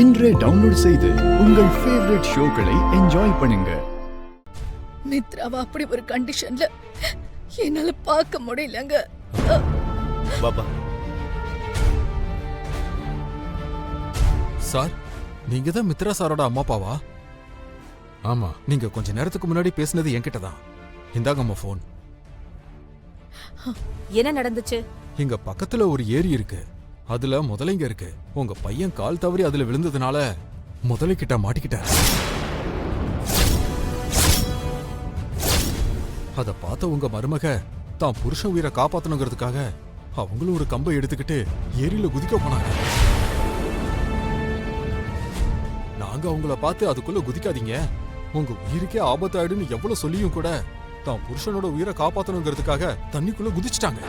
இன்றே டவுன்லோட் செய்து உங்கள் ஃபேவரட் ஷோக்களை என்ஜாய் பண்ணுங்க. மித்ராவா அப்படி ஒரு கண்டிஷன்ல என்னால பார்க்க முடியலங்க. பாபா சார், நீங்க தான் மித்ரா சாரோட அம்மா அப்பாவா? ஆமா. நீங்க கொஞ்ச நேரத்துக்கு முன்னாடி பேசினது என்கிட்ட தான். இந்தாங்க அம்மா போன். என்ன நடந்துச்சு? இங்க பக்கத்துல ஒரு ஏரி இருக்கு, அதுல முதலைங்க இருக்கு. உங்க பையன் கால் தவறி அதுல விழுந்ததுனால முதலை கிட்ட மாட்டிக்கிட்டார். அத பார்த்த உங்க மருமக தான் புருஷன் உயிரை காப்பாத்தணுங்கிறதுக்காக அவங்களும் ஒரு கம்பை எடுத்துக்கிட்டு ஏரியில குதிக்க போனாங்க. நாங்க அவங்கள பார்த்து அதுக்குள்ள குதிக்காதீங்க, உங்க உயிருக்கே ஆபத்தாயிடுன்னு எவ்வளவு சொல்லியும் கூட தான் புருஷனோட உயிரை காப்பாத்தணுங்கிறதுக்காக தண்ணிக்குள்ள குதிச்சிட்டாங்க.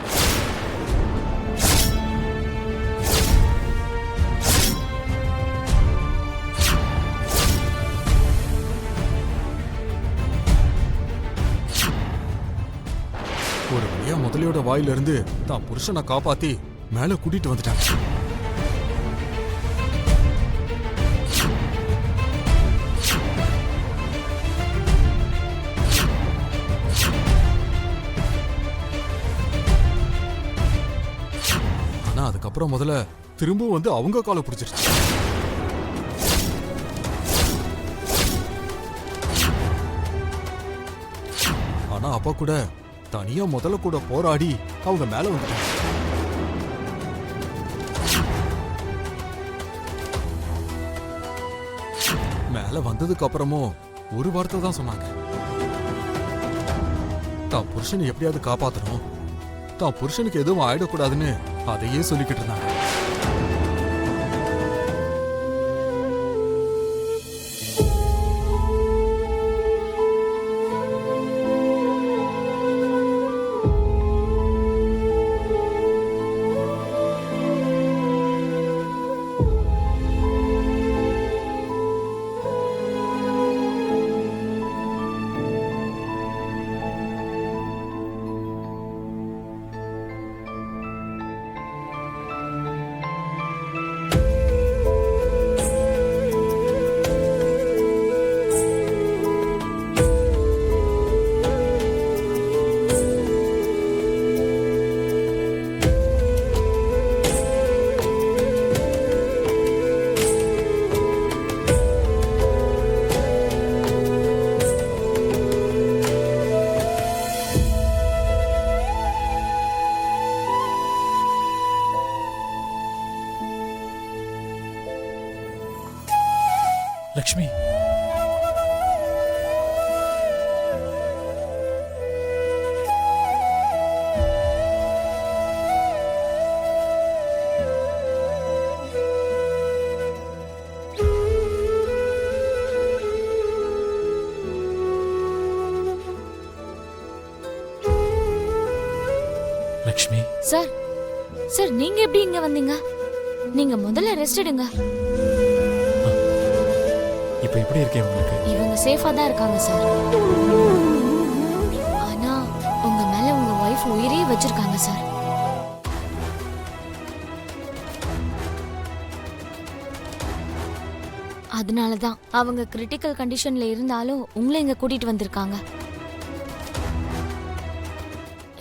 ஒரு வழியா முதலையோட வாயில இருந்து தான் புருஷனை காப்பாத்தி மேல கூட்டிட்டு வந்துட்டாங்க. ஆனா அதுக்கப்புறம் முதல்ல திரும்ப வந்து அவங்க காலை பிடிச்சிருச்சு. ஆனா அப்பா கூட தனியா முதல்ல கூட போராடி அவங்க மேல வந்துட்டாங்க. மேல வந்ததுக்கு அப்புறமும் ஒரு வார்த்தை தான் சொன்னாங்க, தான் புருஷனை எப்படியாவது காப்பாத்தணும், தான் புருஷனுக்கு எதுவும் ஆயிடக்கூடாதுன்னு அதையே சொல்லிக்கிட்டு இருந்தாங்க. லக்ஷ்மி, லக்ஷ்மி. சார், சார் நீங்க எப்படி இங்க வந்தீங்க? நீங்க முதல்ல ரெஸ்ட் எடுங்க. இப்ப எப்படி இருக்கேன் உங்களுக்கு? இவங்க சேஃபா தான் இருக்காங்க சார். ஆனா உங்க மேல உங்க வைஃப் உயிரே வச்சிருக்காங்க சார். அதனாலதான் அவங்க கிரிட்டிக்கல் கண்டிஷன்ல இருந்தாலும் உங்களை இங்க கூட்டிட்டு வந்திருக்காங்க.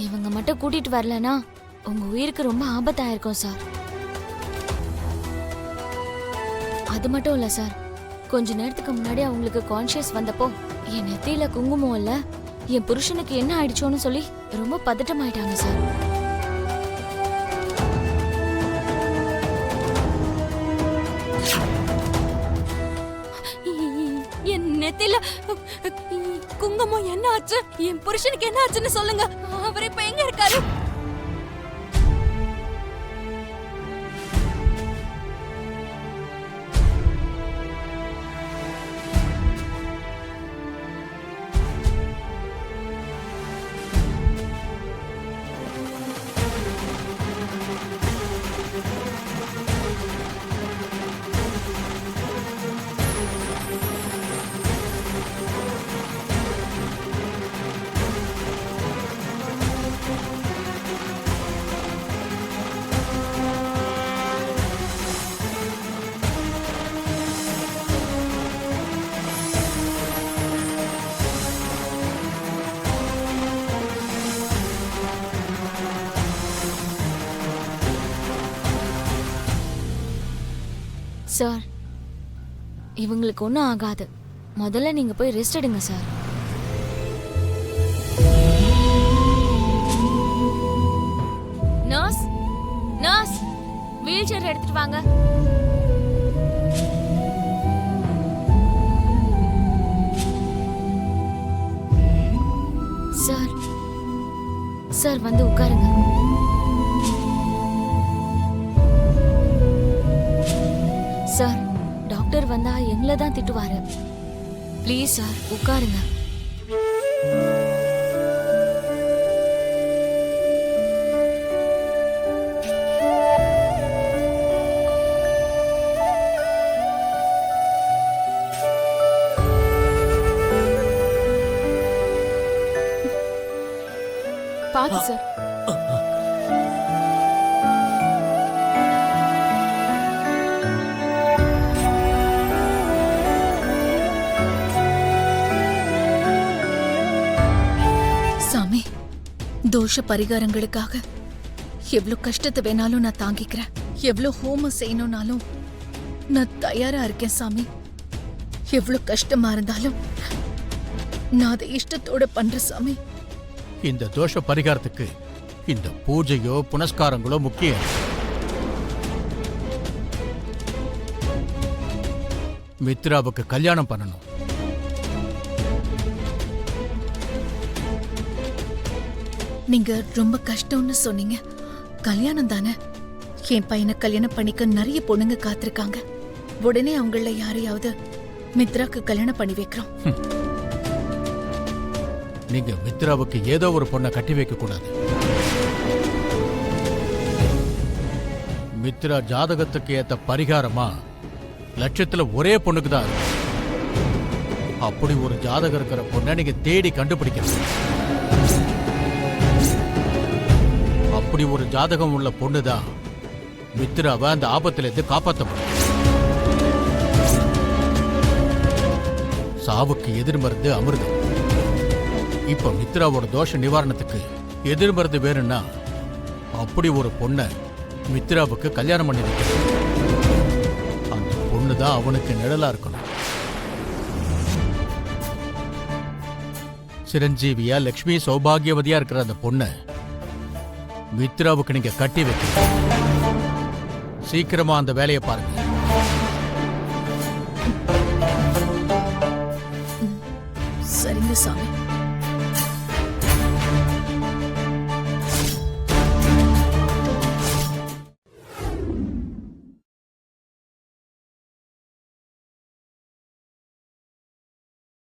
இவங்க மட்டும் கூட்டிட்டு வரலனா உங்க உயிருக்கு ரொம்ப ஆபத்தாயிருக்கும் சார். அது மட்டும் இல்ல சார், கொஞ்ச நேரத்துக்கு முன்னாடி அவங்களுக்கு கான்ஷியஸ் வந்தப்போ என் நெத்தியில குங்குமம் இல்ல, என் புருஷனுக்கு என்ன ஆயிடுச்சோன்னு சொல்லி ரொம்ப பதட்டமாயிட்டாங்க சார். என் நெத்தியில குங்குமம் என்ன ஆச்சு, என் புருஷனுக்கு என்ன ஆச்சுன்னு சொல்லுங்க. அவர் இப்ப எங்க இருக்காரு? சார் இவங்களுக்கு ஒன்றும் ஆகாது. முதல்ல நீங்க போய் ரெஸ்ட் எடுங்க sir. Nurse, nurse, wheelchair எடுத்துட்டு வாங்க. சார், சார் வந்து உட்காருங்க. சார், டாக்டர் வந்தா எங்களை தான் திட்டுவாரு. ப்ளீஸ் சார் உட்காருங்க. பாத்து சார். சாமி, தோஷ பரிகாரங்களுக்காக எவ்வளவு கஷ்டத்தை வேணாலும் நான் தாங்கிக்கிறேன். எவ்வளவு ஹோமம் செய்யணும்னாலும் நான் தயாரா இருக்கேன் சாமி. எவ்வளவு கஷ்டமா இருந்தாலும் நான் அதை இஷ்டத்தோட பண்றேன் சாமி. இந்த தோஷ பரிகாரத்துக்கு இந்த பூஜையோ புனஸ்காரங்களோ முக்கியம். மித்ராவுக்கு கல்யாணம் பண்ணணும். நீங்க ரொம்ப கஷ்டம்னு சொன்னீங்க. கல்யாணம் தானே. என் பையனை கல்யாணம் பண்ணிக்க நிறைய பொண்ணுங்க காத்திருக்காங்க. உடனே அவங்கள யாரையாவது மித்ராக்கு கல்யாணம் பண்ணி வைக்கிறோம். நீங்க மித்ராவுக்கு ஏதோ ஒரு பொண்ணை கட்டி வைக்க கூடாது. மித்ரா ஜாதகத்துக்கு ஏத்த பரிகாரமா லட்சத்துல ஒரே பொண்ணுக்கு தான் இருக்கு. அப்படி ஒரு ஜாதகம் இருக்கிற பொண்ணை நீங்க தேடி கண்டுபிடிக்கணும். அப்படி ஒரு ஜாதகம் உள்ள பொண்ணுதான் மித்ராவை அந்த ஆபத்துல இருந்து காப்பாற்ற முடியும். சாவுக்கு எதிர்மருந்து அமிர்தம். இப்ப மித்ராவோட தோஷ நிவாரணத்துக்கு எதிர்மருந்து வேணும்னா அப்படி ஒரு பொண்ணை மித்ராவுக்கு கல்யாணம் பண்ணி வைக்கணும். அந்த பொண்ணுதான் அவனுக்கு நிழலா இருக்கணும். சிரஞ்சீவியா லக்ஷ்மி சௌபாகியவதியா இருக்கிற அந்த பொண்ணை மித்ராவுக்கு நீங்க கட்டி வைக்கணும். சீக்கிரமா அந்த வேலையை பாருங்க. சரிங்க சாமி.